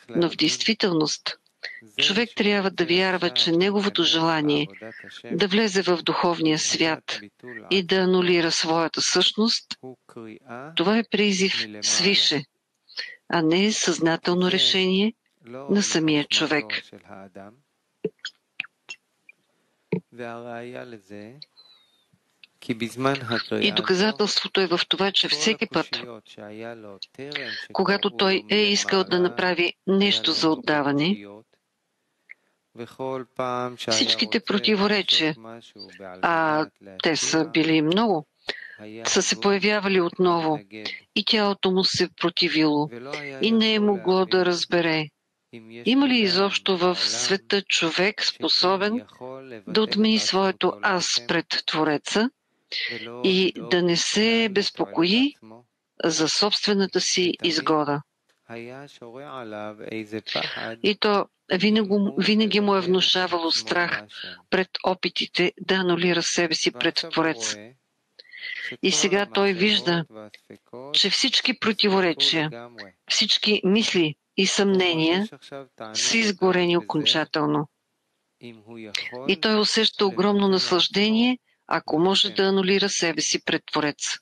Но в действителност, човек трябва да вярва, че неговото желание да влезе в духовния свят и да анулира своята същност, това е призив свише, а не съзнателно решение на самия човек. И доказателството е в това, че всеки път, когато той е искал да направи нещо за отдаване, всичките противоречия, а те са били много, са се появявали отново и тялото му се противило и не е могло да разбере. Има ли изобщо в света човек способен да отмени своето аз пред Твореца и да не се безпокои за собствената си изгода? И то винаги му е внушавало страх пред опитите да анулира себе си пред Творец. И сега той вижда, че всички противоречия, всички мисли и съмнения са изгорени окончателно. И той усеща огромно наслаждение, ако може да анулира себе си пред Творец.